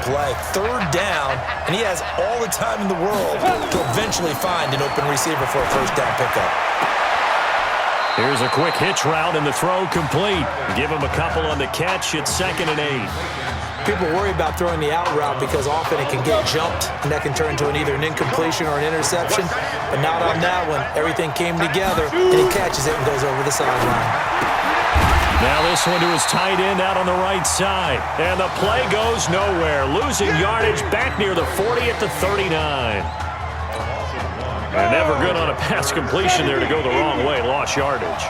play. Third down, and he has all the time in the world to eventually find an open receiver for a first down pickup. Here's a quick hitch route, and the throw complete. Give him a couple on the catch. It's 2nd and 8. People worry about throwing the out route because often it can get jumped, and that can turn into either an incompletion or an interception. But not on that one. Everything came together, and he catches it and goes over the sideline. Now this one to his tight end out on the right side. And the play goes nowhere. Losing yardage back near the 40 at the 39. And never good on a pass completion there to go the wrong way. Lost yardage.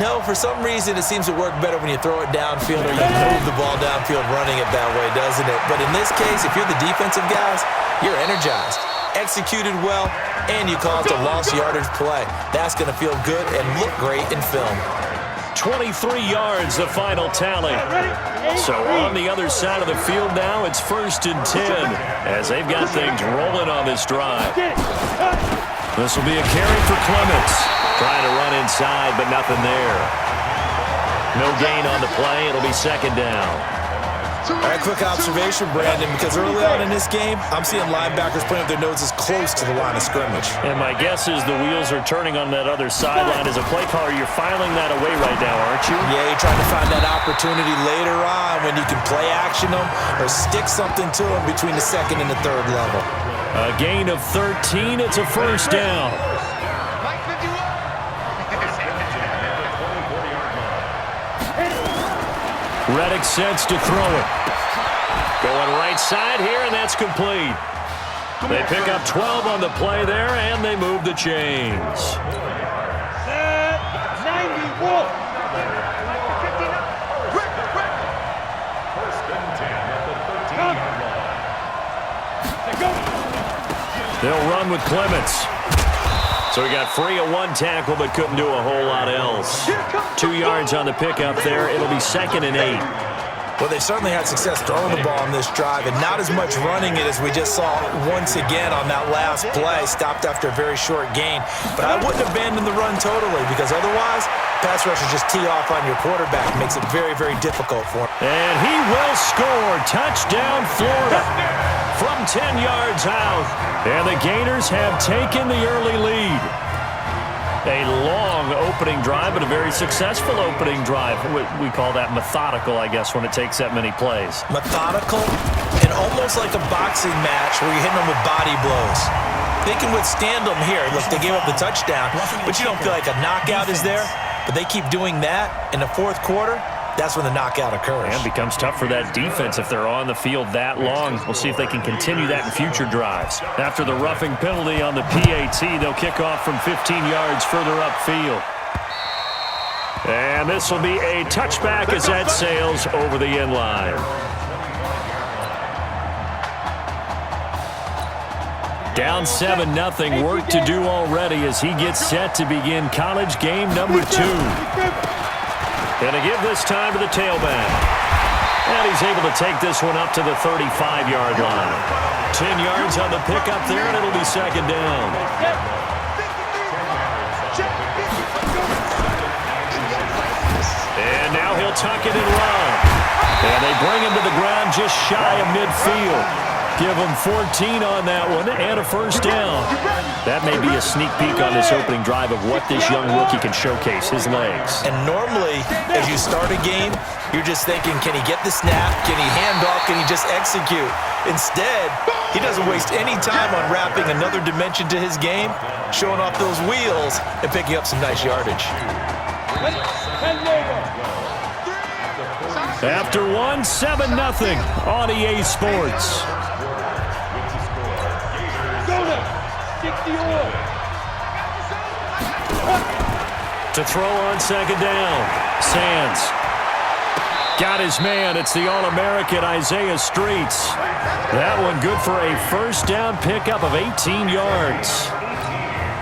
No, for some reason it seems to work better when you throw it downfield or you move the ball downfield running it that way, doesn't it? But in this case, if you're the defensive guys, you're energized, executed well, and you caused a lost yardage play. That's going to feel good and look great in film. 23 yards, the final tally. So on the other side of the field now, it's 1st and 10 as they've got things rolling on this drive. This will be a carry for Clements. Trying to run inside, but nothing there. No gain on the play. It'll be 2nd down. All right, quick observation, Brandon, because early on in this game, I'm seeing linebackers putting up their noses close to the line of scrimmage. And my guess is the wheels are turning on that other sideline. As a play caller, you're filing that away right now, aren't you? Yeah, you're trying to find that opportunity later on when you can play action them or stick something to them between the 2nd and the 3rd level. A gain of 13. It's a first down. Reddick sets to throw it. Going right side here, and that's complete. They pick up 12 on the play there, and they move the chains. 91. They'll run with Clements. So he got free of one tackle, but couldn't do a whole lot else. 2 yards on the pickup there. It'll be 2nd and 8. Well, they certainly had success throwing the ball on this drive, and not as much running it as we just saw once again on that last play. Stopped after a very short gain. But I wouldn't abandon the run totally, because otherwise, pass rushers just tee off on your quarterback. It makes it very, very difficult for him. And he will score. Touchdown, Florida. From 10 yards out. And the Gators have taken the early lead. A long opening drive, but a very successful opening drive. We call that methodical, I guess, when it takes that many plays. Methodical and almost like a boxing match where you're hitting them with body blows. They can withstand them here. Look, they gave up the touchdown, but you don't feel like a knockout is there. But they keep doing that in the 4th quarter. That's when the knockout occurs. And becomes tough for that defense if they're on the field that long. We'll see if they can continue that in future drives. After the roughing penalty on the PAT, they'll kick off from 15 yards further upfield. And this will be a touchback as that sails over the end line. Down 7-0. Work to do already as he gets set to begin college game number 2. And to give this time to the tailback. And he's able to take this one up to the 35-yard line. 10 yards on the pickup there, and it'll be 2nd down. And now he'll tuck it and run. And they bring him to the ground just shy of midfield. Give him 14 on that one and a first down. That may be a sneak peek on this opening drive of what this young rookie can showcase, his legs. And normally, as you start a game, you're just thinking, can he get the snap? Can he hand off? Can he just execute? Instead, he doesn't waste any time on wrapping another dimension to his game, showing off those wheels, and picking up some nice yardage. After 7-0 on EA Sports. To throw on 2nd down. Sands. Got his man. It's the All-American Isaiah Streets. That one good for a first down pickup of 18 yards.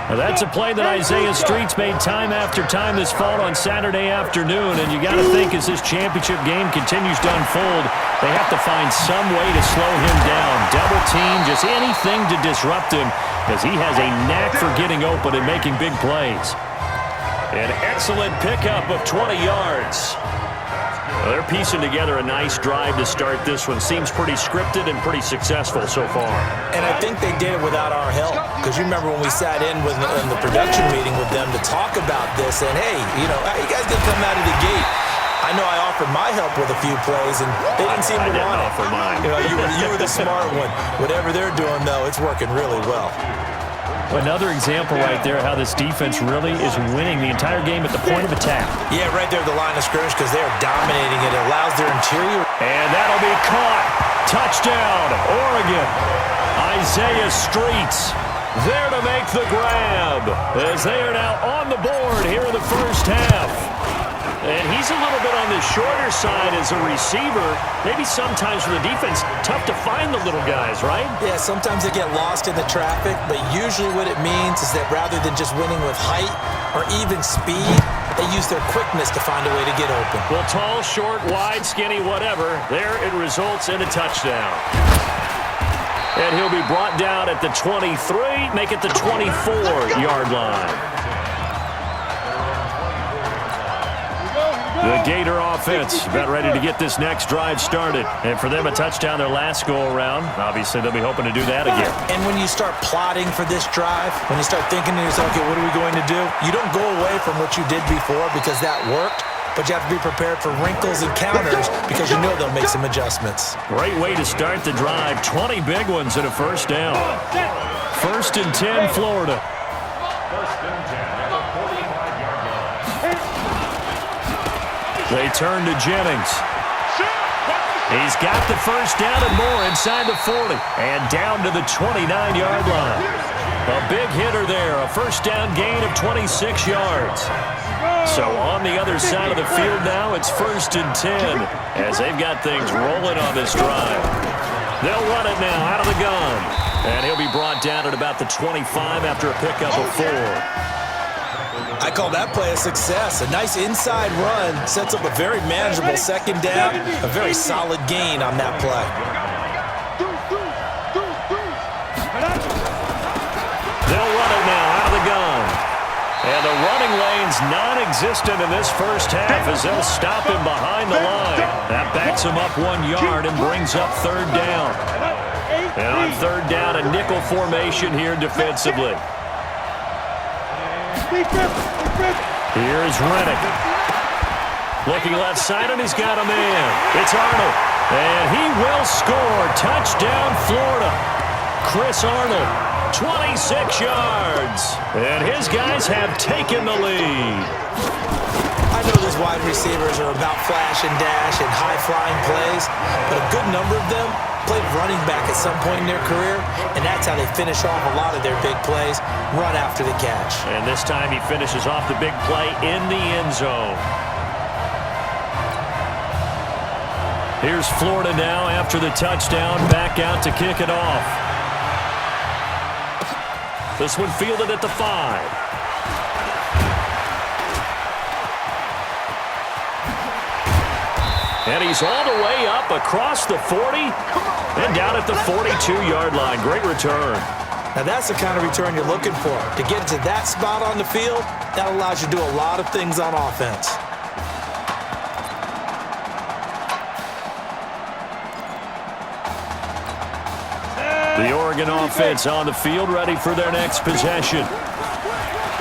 Now that's a play that Isaiah Streets made time after time this fall on Saturday afternoon, and you got to think as this championship game continues to unfold, they have to find some way to slow him down. Double team, just anything to disrupt him, as he has a knack for getting open and making big plays. An excellent pickup of 20 yards. Well, they're piecing together a nice drive to start this one. Seems pretty scripted and pretty successful so far. And I think they did it without our help. Because you remember when we sat in the production meeting with them to talk about this, and hey, you guys didn't come out of the gate. I know I offered my help with a few plays, and they didn't seem to want it. Offer mine. You were the smart one. Whatever they're doing, though, it's working really well. Another example right there how this defense really is winning the entire game at the point of attack. Yeah, right there at the line of scrimmage because they are dominating it. It allows their interior. And that'll be caught. Touchdown, Oregon. Isaiah Streets there to make the grab as they are now on the board here in the first half. And he's a little bit on the shorter side as a receiver. Maybe sometimes for the defense, tough to find the little guys, right? Yeah, sometimes they get lost in the traffic, but usually what it means is that rather than just winning with height or even speed, they use their quickness to find a way to get open. Well, tall, short, wide, skinny, whatever, there it results in a touchdown. And he'll be brought down at the 23, make it the 24-yard line. The Gator offense about ready to get this next drive started. And for them, a touchdown their last go-around. Obviously, they'll be hoping to do that again. And when you start plotting for this drive, when you start thinking to yourself, okay, what are we going to do? You don't go away from what you did before because that worked, but you have to be prepared for wrinkles and counters because you know they'll make some adjustments. Great way to start the drive. 20 big ones and a first down. 1st and 10, Florida. They turn to Jennings. He's got the first down and more inside the 40 and down to the 29-yard line. A big hitter there, a first down gain of 26 yards. So on the other side of the field now, it's 1st and 10 as they've got things rolling on this drive. They'll run it now out of the gun. And he'll be brought down at about the 25 after a pickup of 4. I call that play a success. A nice inside run sets up a very manageable second down, a very solid gain on that play. They'll run it now out of the gun. And the running lane's non-existent in this first half as they'll stop him behind the line. That backs him up 1 yard and brings up 3rd down. And on 3rd down, a nickel formation here defensively. Here's Reddick. Looking left side, and he's got a man. It's Arnold. And he will score. Touchdown, Florida. Chris Arnold, 26 yards. And his guys have taken the lead. I know these wide receivers are about flash and dash and high-flying plays, but a good number of them played running back at some point in their career, and that's how they finish off a lot of their big plays, run after the catch. And this time he finishes off the big play in the end zone. Here's Florida now after the touchdown, back out to kick it off. This one fielded at the 5. And he's all the way up across the 40 and down at the 42-yard line. Great return. Now that's the kind of return you're looking for. To get to that spot on the field, that allows you to do a lot of things on offense. The Oregon offense on the field, ready for their next possession.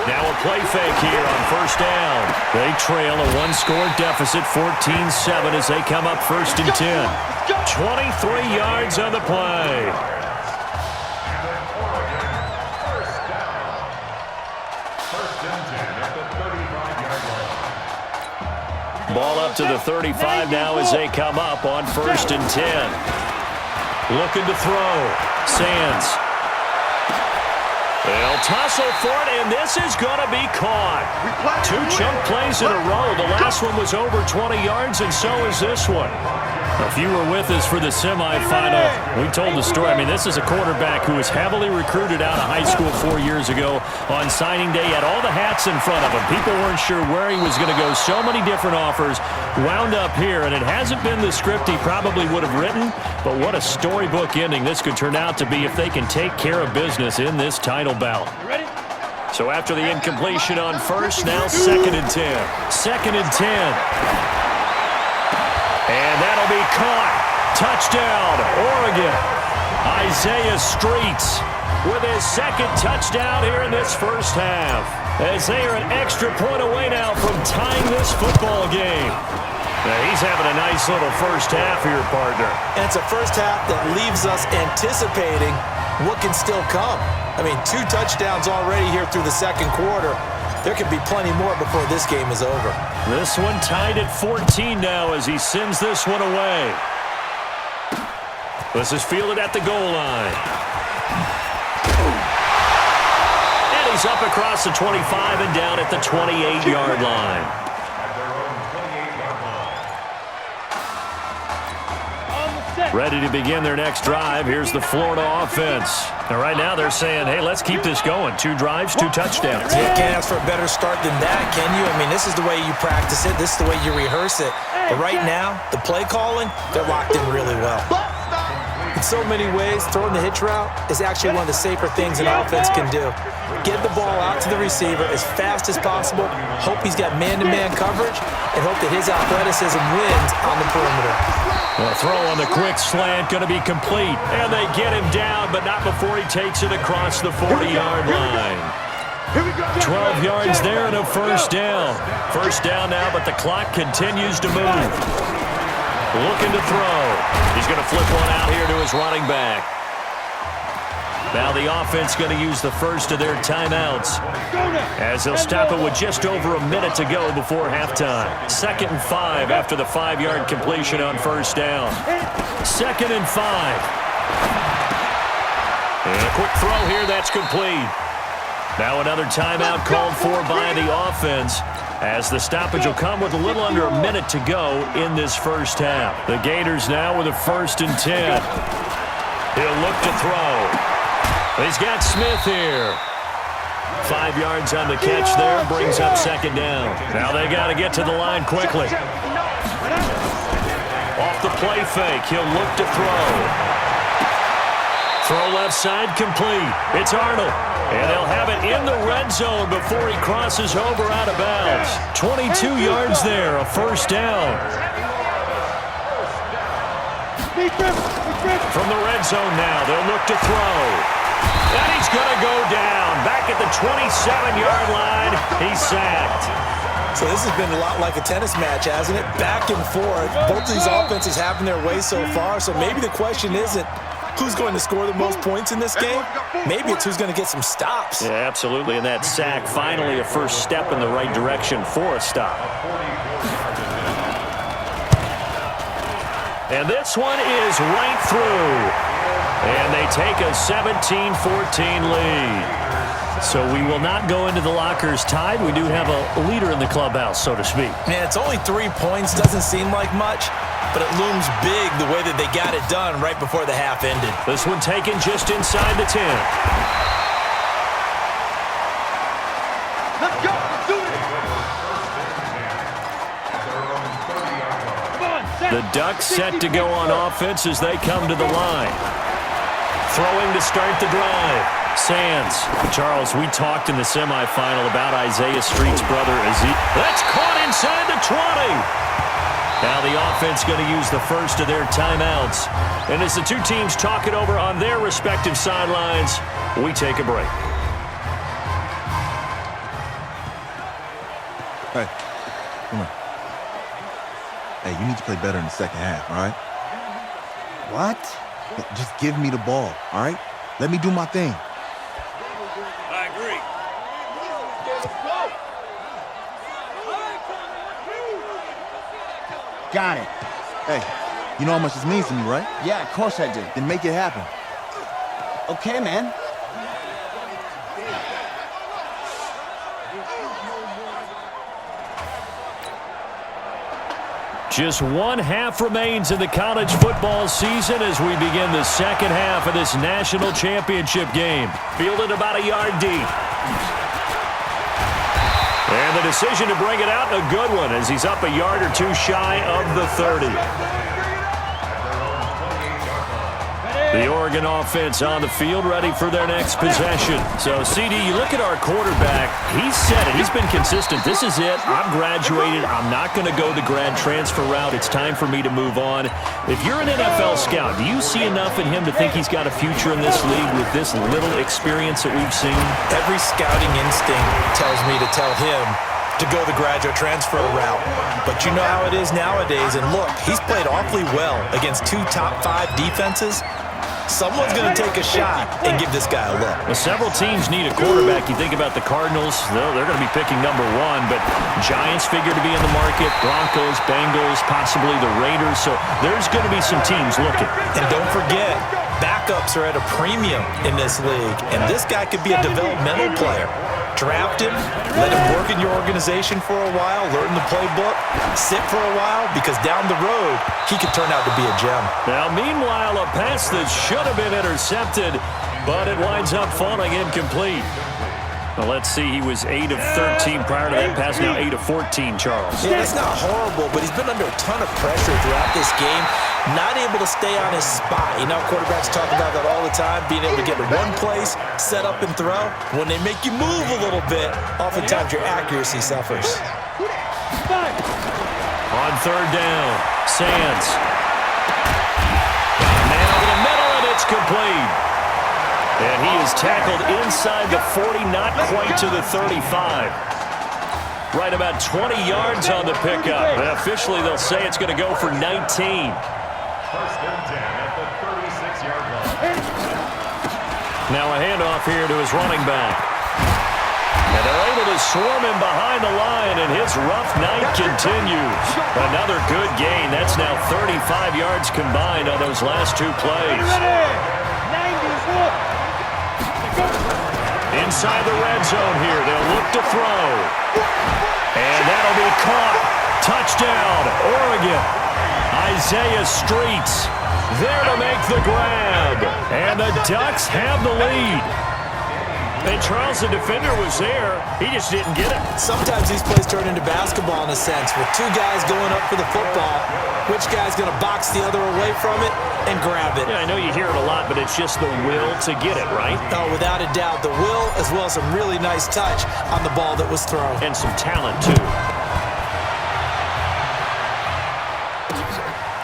Now a play fake here on 1st down. They trail a 1-score deficit, 14-7 as they come up 1st and 10. 23 yards on the play. Ball up to the 35 now as they come up on 1st and 10. Looking to throw. Sands. They'll tussle for it, and this is going to be caught. 2 chunk plays in a row. The last one was over 20 yards, and so is this one. If you were with us for the semifinal, we told the story. I mean, this is a quarterback who was heavily recruited out of high school 4 years ago. On signing day, he had all the hats in front of him. People weren't sure where he was going to go. So many different offers. Wound up here, and it hasn't been the script he probably would have written, but what a storybook ending this could turn out to be if they can take care of business in this title bout. So after the incompletion on 1st, now 2nd and 10. 2nd and 10. Touchdown, Oregon. Isaiah Streets with his second touchdown here in this first half, as they are an extra point away now from tying this football game. Now, he's having a nice little first half here, partner. And it's a first half that leaves us anticipating what can still come. I mean, 2 touchdowns already here through the second quarter. There could be plenty more before this game is over. This one tied at 14 now as he sends this one away. This is fielded at the goal line. And he's up across the 25 and down at the 28-yard line. Ready to begin their next drive. Here's the Florida offense. And right now they're saying, hey, let's keep this going. 2 drives, 2 touchdowns. You can't ask for a better start than that, can you? I mean, this is the way you practice it. This is the way you rehearse it. But right now, the play calling, they're locked in really well. In so many ways, throwing the hitch route is actually one of the safer things an offense can do. Get the ball out to the receiver as fast as possible, hope he's got man-to-man coverage, and hope that his athleticism wins on the perimeter. The throw on the quick slant going to be complete. And they get him down, but not before he takes it across the 40-yard line. 12 yards there and a first down. First down now, but the clock continues to move. Looking to throw. He's going to flip one out here to his running back. Now the offense going to use the first of their timeouts, as they'll stop it with just over a minute to go before halftime. 2nd and 5 after the 5-yard completion on first down. 2nd and 5. And a quick throw here, that's complete. Now another timeout called for by the offense, as the stoppage will come with a little under a minute to go in this first half. The Gators now with a 1st and 10. He'll look to throw. He's got Smith here. 5 yards on the catch there, brings up 2nd down. Now they got to get to the line quickly. Off the play fake, he'll look to throw. Throw left side complete. It's Arnold. And they'll have it in the red zone before he crosses over out of bounds. 22 yards there, a first down. From the red zone now, they'll look to throw. And he's going to go down. Back at the 27-yard line, he's sacked. So this has been a lot like a tennis match, hasn't it? Back and forth. Both of these offenses having their way so far. So maybe the question isn't who's going to score the most points in this game. Maybe it's who's going to get some stops. Yeah, absolutely. And that sack, finally a first step in the right direction for a stop. And this one is right through. And they take a 17-14 lead. So we will not go into the lockers tied. We do have a leader in the clubhouse, so to speak. Man, it's only 3 points. Doesn't seem like much, but it looms big the way that they got it done right before the half ended. This one taken just inside the 10. Let's go. Do it. The Ducks set to go on offense as they come to the line. Throwing to start the drive. Sands. Charles, we talked in the semifinal about Isaiah Street's brother, That's caught inside the 20. Now the offense going to use the first of their timeouts. And as the two teams talk it over on their respective sidelines, we take a break. Hey, come on. Hey, you need to play better in the second half, all right? What? Just give me the ball, all right? Let me do my thing. I agree. Got it. Hey, you know how much this means to me, right? Yeah, of course I do. Then make it happen. Okay, man. Just one half remains in the college football season as we begin the second half of this national championship game. Fielded about a yard deep. And the decision to bring it out, a good one, as he's up a yard or two shy of the 30. The Oregon offense on the field, ready for their next possession. So, CD, you look at our quarterback. He's said it. He's been consistent. This is it. I'm graduated. I'm not going to go the grad transfer route. It's time for me to move on. If you're an NFL scout, do you see enough in him to think he's got a future in this league with this little experience that we've seen? Every scouting instinct tells me to tell him to go the graduate transfer route. But you know how it is nowadays. And look, he's played awfully well against 2 top 5 defenses. Someone's going to take a shot and give this guy a look. Well, several teams need a quarterback. You think about the Cardinals, they're going to be picking number 1, but Giants figure to be in the market, Broncos, Bengals, possibly the Raiders. So there's going to be some teams looking. And don't forget, backups are at a premium in this league, and this guy could be a developmental player. Draft him, let him work in your organization for a while, learn the playbook, sit for a while, because down the road, he could turn out to be a gem. Now, meanwhile, a pass that should have been intercepted, but it winds up falling incomplete. Well, let's see, he was 8 of 13 prior to that pass, now 8 of 14, Charles. Yeah, it's not horrible, but he's been under a ton of pressure throughout this game, not able to stay on his spot. You know, quarterbacks talk about that all the time, being able to get to one place, set up and throw. When they make you move a little bit, oftentimes your accuracy suffers. On third down, Sands. Man over the middle, and it's complete. And he is tackled inside the 40, not quite to the 35. Right about 20 yards on the pickup. And officially, they'll say it's going to go for 19. First and 10 at the 36-yard line. Now a handoff here to his running back. And they're able to swarm him behind the line, and his rough night continues. Another good gain. That's now 35 yards combined on those last 2 plays. Inside the red zone here, they'll look to throw. And that'll be caught. Touchdown, Oregon. Isaiah Streets there to make the grab. And the Ducks have the lead. And Charles, the defender, was there. He just didn't get it. Sometimes these plays turn into basketball in a sense, with 2 guys going up for the football. Which guy's going to box the other away from it and grab it? Yeah, I know you hear it a lot, but it's just the will to get it, right? Oh, without a doubt. The will, as well as some really nice touch on the ball that was thrown. And some talent, too.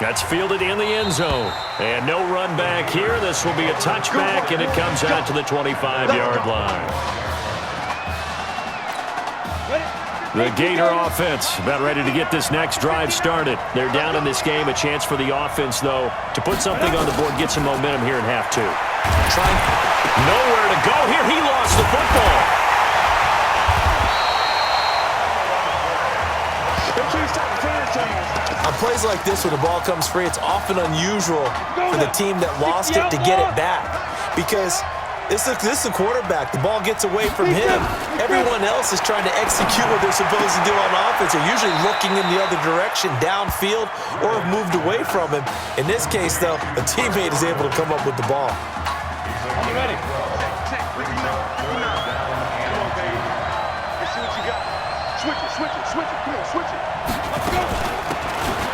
That's fielded in the end zone. And no run back here. This will be a touchback, and it comes out to the 25-yard line. The Gator offense about ready to get this next drive started. They're down in this game. A chance for the offense, though, to put something on the board, get some momentum here in half 2. Trying nowhere to go here. He lost the football. On plays like this, when the ball comes free, it's often unusual for the team that lost it to get it back. Because this is a quarterback. The ball gets away from him. Everyone else is trying to execute what they're supposed to do on offense. They're usually looking in the other direction, downfield, or have moved away from him. In this case, though, a teammate is able to come up with the ball. Are you ready?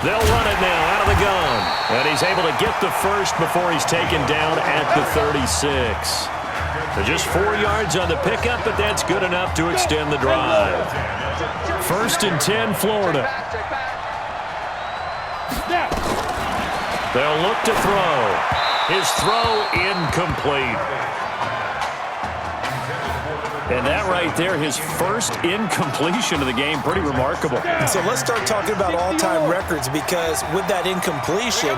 They'll run it now out of the gun. And he's able to get the first before he's taken down at the 36. So just 4 yards on the pickup, but that's good enough to extend the drive. First and 10, Florida. They'll look to throw. His throw incomplete. And that right there, his first incompletion of the game, pretty remarkable. So let's start talking about all-time records, because with that incompletion,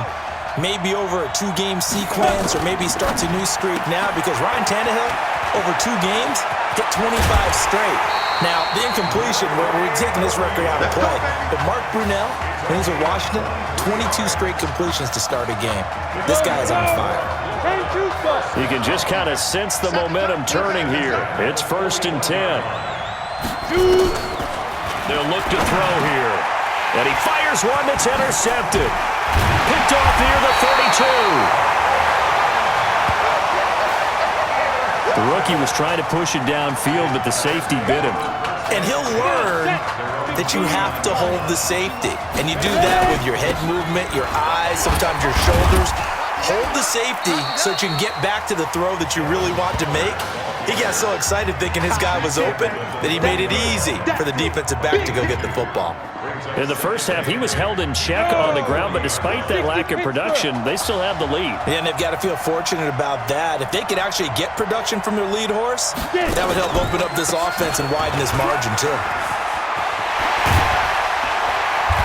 maybe over a 2-game sequence, or maybe starts a new streak now, because Ryan Tannehill, over 2 games, hit 25 straight. Now, the incompletion, we're taking this record out of play. But Mark Brunell, when he's with Washington, 22 straight completions to start a game. This guy is on fire. You can just kind of sense the momentum turning here. It's first and 10. They'll look to throw here. And he fires one that's intercepted. Picked off near the 32. The rookie was trying to push it downfield, but the safety bit him. And he'll learn that you have to hold the safety. And you do that with your head movement, your eyes, sometimes your shoulders. Hold the safety so that you can get back to the throw that you really want to make. He got so excited thinking his guy was open that he made it easy for the defensive back to go get the football. In the first half, he was held in check on the ground, but despite that lack of production, they still have the lead. And they've got to feel fortunate about that. If they could actually get production from their lead horse, that would help open up this offense and widen this margin too.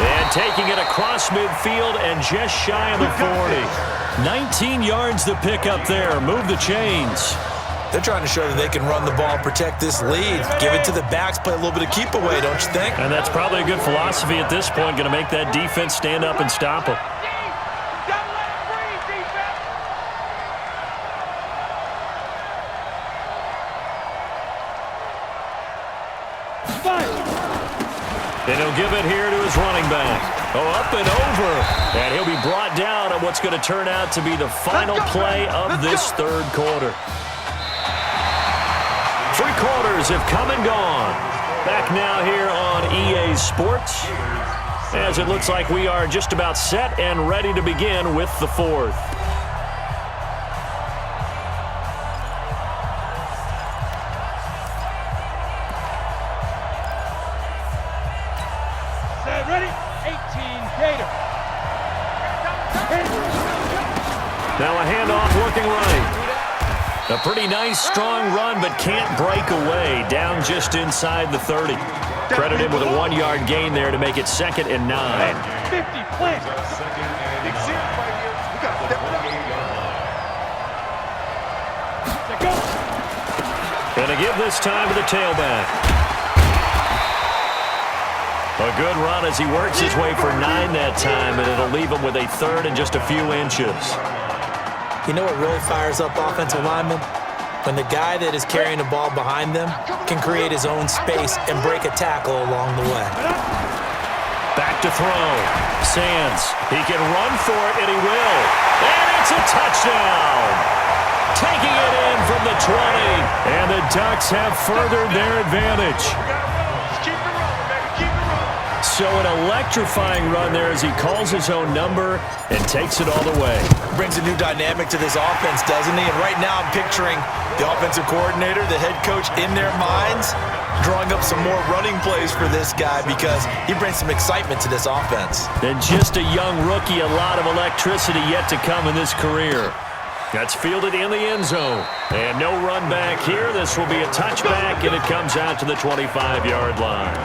And taking it across midfield and just shy of the 40. 19 yards to pick up there. Move the chains. They're trying to show that they can run the ball, protect this lead, give it to the backs, play a little bit of keep away, don't you think? And that's probably a good philosophy at this point, going to make that defense stand up and stop them. And he'll give it here to his running back. Oh, up and over. And he'll be brought down on what's going to turn out to be the final play of this third quarter. 3 quarters have come and gone. Back now here on EA Sports, as it looks like we are just about set and ready to begin with the fourth. Ready? 18 Gator. Now a handoff working right. A pretty nice, strong run, but can't break away. Down just inside the 30. Credit him with a 1-yard gain there to make it 2nd and 9. 50 plant. Gonna give this time to the tailback. A good run as he works his way for 9 that time, and it'll leave him with a 3rd and just a few inches. You know what really fires up offensive linemen? When the guy that is carrying the ball behind them can create his own space and break a tackle along the way. Back to throw. Sands. He can run for it, and he will. And it's a touchdown. Taking it in from the 20. And the Ducks have furthered their advantage. So an electrifying run there as he calls his own number and takes it all the way. Brings a new dynamic to this offense, doesn't he? And right now I'm picturing the offensive coordinator, the head coach in their minds, drawing up some more running plays for this guy because he brings some excitement to this offense. And just a young rookie, a lot of electricity yet to come in this career. That's fielded in the end zone. And no run back here. This will be a touchback, and it comes out to the 25-yard line.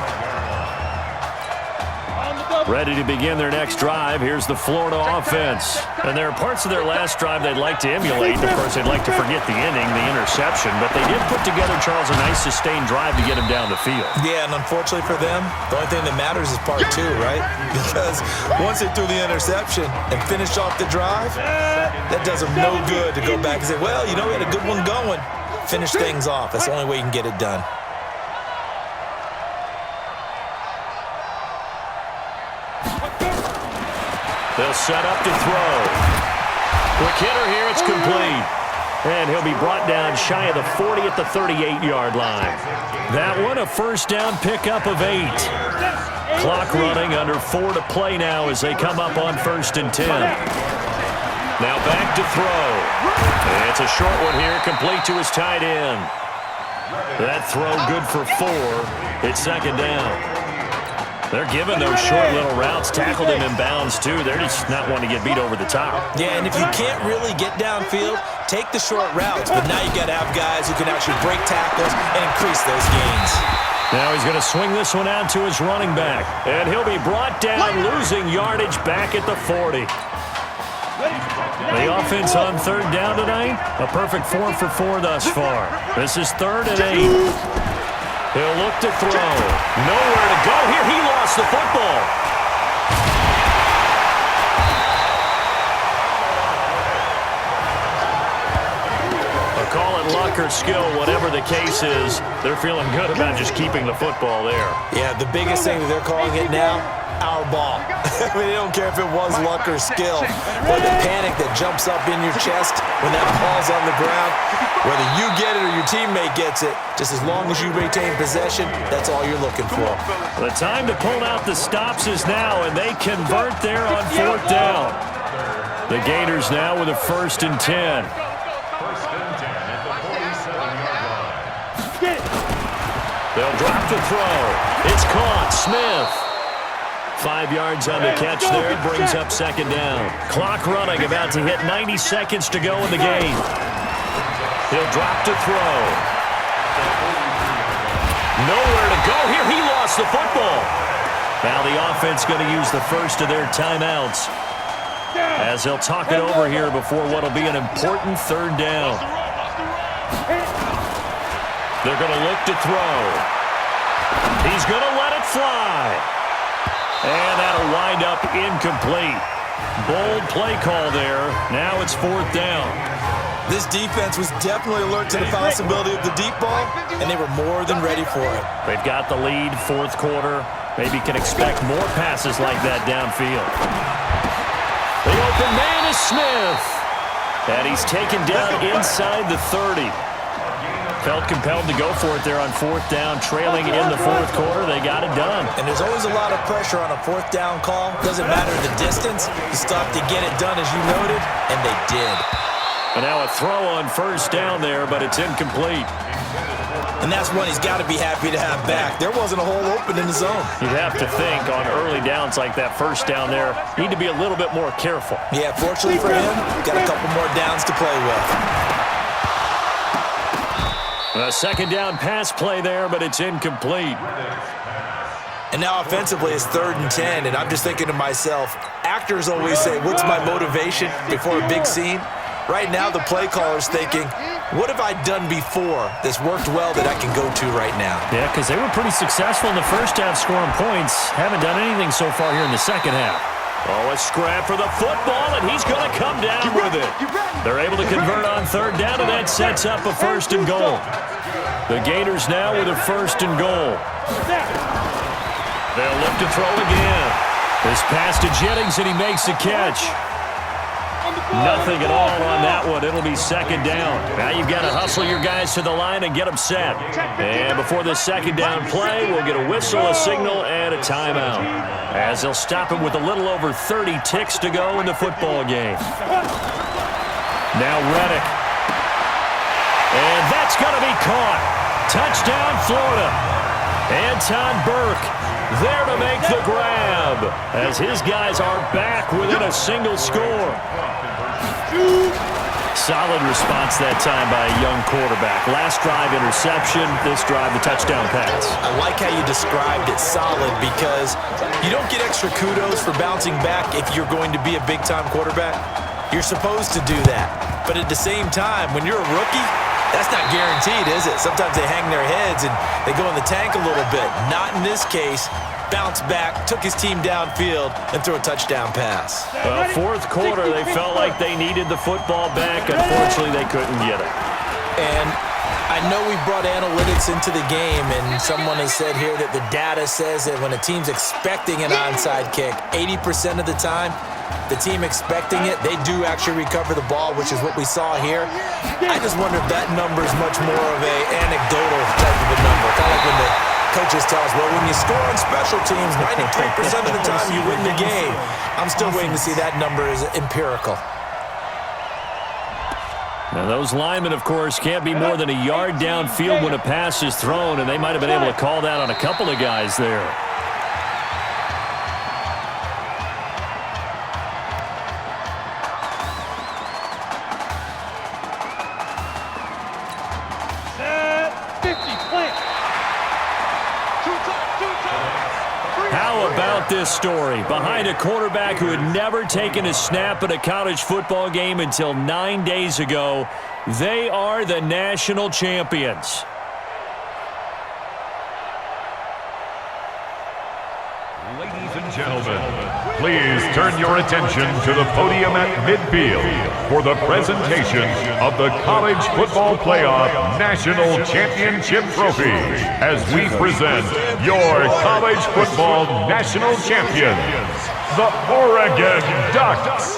Ready to begin their next drive. Here's the Florida offense. And there are parts of their last drive they'd like to emulate. Of course, they'd like to forget the inning, the interception. But they did put together, Charles, a nice sustained drive to get him down the field. Yeah, and unfortunately for them, the only thing that matters is part 2, right? Because once they threw the interception and finished off the drive, that does them no good to go back and say, well, you know, we had a good one going. Finish things off. That's the only way you can get it done. They'll set up to throw. Quick hitter here, it's complete. And he'll be brought down shy of the 40 at the 38-yard line. That one, a first down pickup of 8. Clock running, under 4 to play now as they come up on 1st and 10. Now back to throw. And it's a short one here, complete to his tight end. That throw good for 4. It's 2nd down. They're giving those short little routes, tackled him in bounds, too. They're just not wanting to get beat over the top. Yeah, and if you can't really get downfield, take the short routes. But now you got to have guys who can actually break tackles and increase those gains. Now he's going to swing this one out to his running back. And he'll be brought down, losing yardage back at the 40. The offense on 3rd down tonight, a perfect 4 for 4 thus far. This is 3rd and 8. He'll look to throw. Nowhere to go here. He lost the football. A call it luck or skill, whatever the case is, they're feeling good about just keeping the football there. Yeah, the biggest thing that they're calling it now, our ball. I mean, they don't care if it was luck or skill, but the panic that jumps up in your chest when that ball's on the ground, whether you get it or your teammate gets it, just as long as you retain possession, that's all you're looking for. The time to pull out the stops is now, and they convert there on 4th down. The Gators now with a 1st and 10. First and 10 at the 47-yard line. They'll drop the throw. It's caught. Smith. 5 yards on the catch there. Brings up 2nd down. Clock running. About to hit 90 seconds to go in the game. He'll drop to throw. Nowhere to go here. He lost the football. Now the offense going to use the first of their timeouts as they'll talk it over here before what will be an important 3rd down. They're going to look to throw. He's going to let it fly. And that'll wind up incomplete. Bold play call there. Now it's 4th down. This defense was definitely alert to the possibility of the deep ball, and they were more than ready for it. They've got the lead, 4th quarter. Maybe can expect more passes like that downfield. The open man is Smith. And he's taken down inside the 30. Felt compelled to go for it there on 4th down, trailing in the 4th quarter. They got it done. And there's always a lot of pressure on a 4th down call. Doesn't matter the distance. You still have to get it done, as you noted, and they did. And now a throw on 1st down there, but it's incomplete. And that's one he's got to be happy to have back. There wasn't a hole open in the zone. You'd have to think on early downs like that 1st down there, need to be a little bit more careful. Yeah, fortunately for him, got a couple more downs to play with. A 2nd down pass play there, but it's incomplete. And now offensively it's 3rd and 10, and I'm just thinking to myself, actors always say, what's my motivation before a big scene? Right now the play caller's thinking, what have I done before that's worked well that I can go to right now? Yeah, because they were pretty successful in the 1st half scoring points. Haven't done anything so far here in the 2nd half. Oh, a scrap for the football, and he's going to come down with it. They're able to convert on 3rd down, and that sets up a 1st and goal. The Gators now with a 1st and goal. They'll look to throw again. This pass to Jennings, and he makes the catch. Nothing at all on that one. It'll be 2nd down. Now you've got to hustle your guys to the line and get them set. And before the 2nd down play, we'll get a whistle, a signal, and a timeout, as they'll stop him with a little over 30 ticks to go in the football game. Now Reddick. And that's going to be caught. Touchdown, Florida. Anton Burke there to make the grab, as his guys are back within a single score. Solid response that time by a young quarterback. Last drive interception, this drive the touchdown pass. I like how you described it, solid, because you don't get extra kudos for bouncing back if you're going to be a big-time quarterback. You're supposed to do that. But at the same time, when you're a rookie, that's not guaranteed, is it? Sometimes they hang their heads and they go in the tank a little bit. Not in this case. Bounced back, took his team downfield, and threw a touchdown pass. Well, 4th quarter, they felt like they needed the football back. Unfortunately, they couldn't get it. And I know we brought analytics into the game, and someone has said here that the data says that when a team's expecting an onside kick, 80% of the time, the team expecting it, they do actually recover the ball, which is what we saw here. I just wonder if that number is much more of an anecdotal type of a number. Kind of like when the coaches tell us, well, when you score on special teams, 93% of the time you win the game. I'm still waiting to see that number is empirical. Now, those linemen, of course, can't be more than a yard downfield when a pass is thrown, and they might have been able to call that on a couple of guys there. How about this story? Behind a quarterback who had never taken a snap at a college football game until 9 days ago, they are the national champions. Ladies and gentlemen, please turn your attention to the podium at midfield for the presentation of the College Football Playoff National Championship Trophy, as we present your college football national champions, the Oregon Ducks.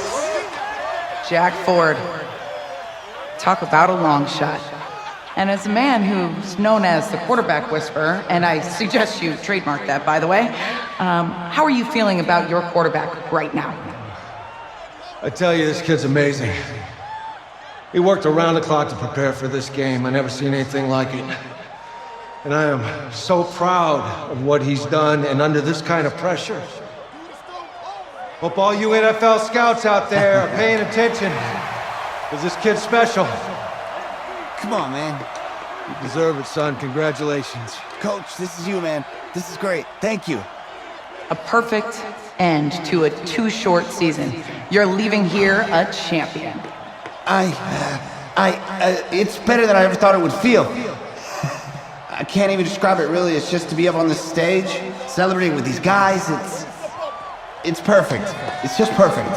Jack Ford. Talk about a long shot. And as a man who's known as the quarterback whisperer, and I suggest you trademark that, by the way, how are you feeling about your quarterback right now? I tell you, this kid's amazing. He worked around the clock to prepare for this game. I never seen anything like it. And I am so proud of what he's done, and under this kind of pressure. Hope all you NFL scouts out there are paying attention, because this kid's special. Come on, man. You deserve it, son. Congratulations. Coach, this is you, man. This is great. Thank you. A perfect end to a too short season. You're leaving here a champion. It's better than I ever thought it would feel. I can't even describe it, really. It's just to be up on this stage, celebrating with these guys. It's perfect. It's just perfect.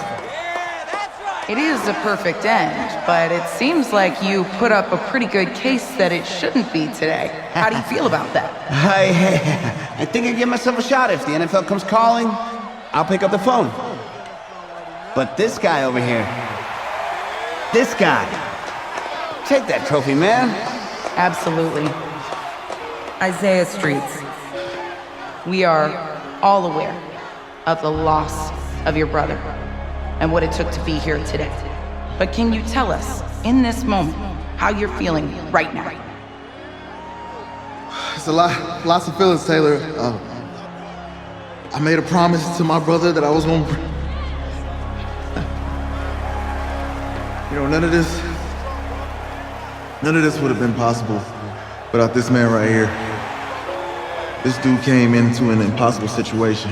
It is a perfect end, but it seems like you put up a pretty good case that it shouldn't be today. How do you feel about that? I think I give myself a shot. If the NFL comes calling, I'll pick up the phone. But this guy over here, this guy, take that trophy, man. Absolutely. Isaiah Streets, we are all aware of the loss of your brother and what it took to be here today. But can you tell us, in this moment, how you're feeling right now? It's lots of feelings, Taylor. I made a promise to my brother that I was gonna. You know, none of this would have been possible without this man right here. This dude came into an impossible situation.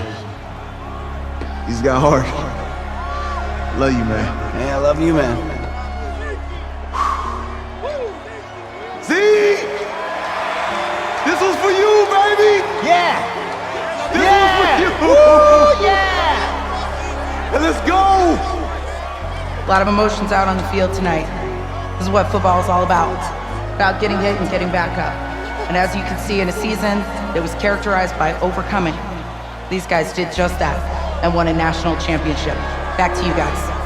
He's got heart. Love you, man. Yeah, I love you, man. See? This was for you, baby! Yeah! This was for you! Woo, yeah! And let's go! A lot of emotions out on the field tonight. This is what football is all about getting hit and getting back up. And as you can see, in a season that was characterized by overcoming, these guys did just that and won a national championship. Back to you guys.